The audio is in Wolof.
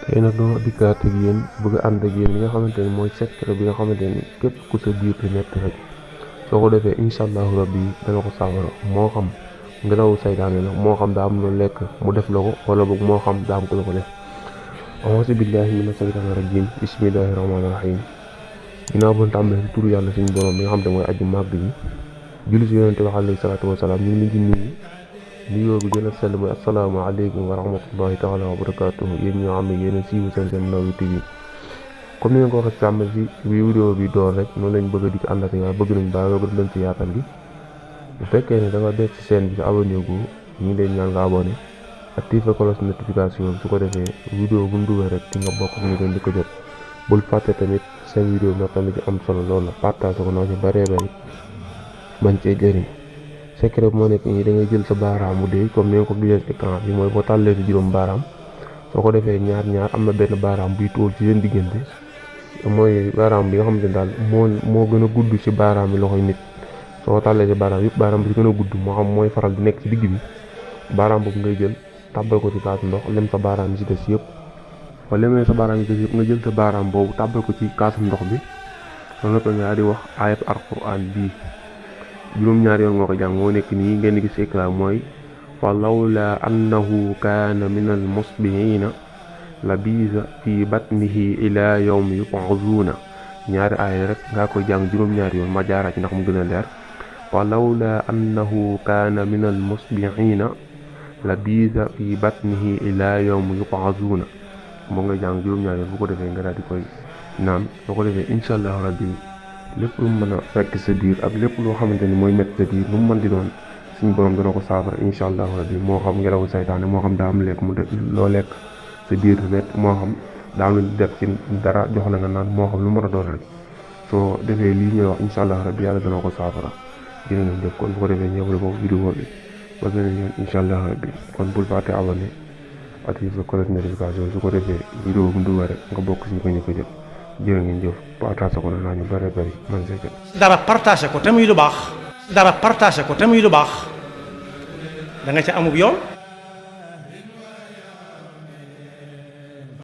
tey nag doo dikkaat ak yéen bëgg a ànd ak yéen li nga xamante ni mooy secret bi nga xamante ni képp ku sa biir di metti rek soo ko defee incha allahu rabbi dana ko saafara moo xam ngelawu saytaane la moo xam daa am lu lekk mu def la ko wala boog moo xam daa am ko la ko def auzu billahi mina saytaani rajim bismillahi rahmaani rahim ginnaaw ba tàmbalee ci turu yàlla suñu borom bi nga xam te mooy aju màgg bi julli si yonente bi alayhi salaatu wasalaam ñu ngi leen di nuyu nuyoo bi gën a sell mooy asalaamaaleykum wa rahmatullahi taala wa barakaatuhu yéen ñoo xam ne yéen a siiwu seen Ndawy TV comme ni ngeen ko waxee sàmm si vidéo bi door rek noonu lañ bëgg di ci ànd ak yaa bëgg nañ baa nga leen ci yaatal gi bu fekkee ne da nga des ci chaîne bi ci abonné gu ñu ngi leen ñaan nga abonné activé cloche notification su ko defee vidéo bu ñu dugal rek di nga bokk ñu leen di ko jot bul fàtte tamit seen vidéo bi nga xam ne ci am solo loolu la partage ko noo ci bëree bëri man cee jëriñ secret bi moo nekk nii da ngay jël sa baaraamu dee comme ni nga ko gisee ci écran bi mooy boo tàllee si juróom baaraam soo ko defee ñaar am na benn baaraam buy tóol ci seen diggante mooy baaraam bi nga xamante ne daal moo gën a gudd ci baaraam bi loxoy nit soo ko tàllee si baaraam yëpp baaraam bi ci gën a gudd moo xam mooy faral di nekk ci digg bi baaraam boobu ngay jël tàbbal ko ci kaasu ndox lem sa baaraam yi ci des yëpp wala lemee sa baaraam yi ci des yëpp nga jël sa baaraam boobu tàbbal ko ci kaasu ndox bi loolu la nga di wax ayat alquran bii juróom-ñaari yoon nga ko jàng moo nekk nii ngeen gis écran mooy fa lawla annahu kaana min al musbihina la biisa fi batnihi ila yawmi yub'azuuna ñaari aaya rek ngaa koy jàng juróom-ñaari yoon ma jaara ci ndax mu gën a leer fa lawla annahu kaana min al musbihina la biisa fi batnihi ila yawmi yub'azuuna moo nga jàng juróom-ñaari yoon bu ko defee nga daal di koy naan soo ko defee incha allahu rabbi lépp lu mu mën a fekk sa biir ak lépp loo xamante ni mooy métti sa biir lu mu mën di doon suñu borom dana ko saafara incha allahu rabbi moo xam ngelawu saytaane moo xam daa am lekk mu def loo lekk sa biir du métti moo xam daa am lu def ci dara jox la nga naan moo xam lu mën a doon rek soo defee lii ñuy wax incha allahu rabbi yàlla dana ko saafara jërë ngeen jëf kon bu ko defee ñëwale foofu vidéo bi ba beneen yoon incha allahu rabbi kon bul fàtte abonné activé cloche notification su ko defee vidéo bu ndugal rek nga bokk si ñu ko jot jërë ngeen jëf partage ko naa ñu bëri bëri man see jot dara partagé ko te muy lu baax dara partagé ko te muy lu baax da nga ca amub yoon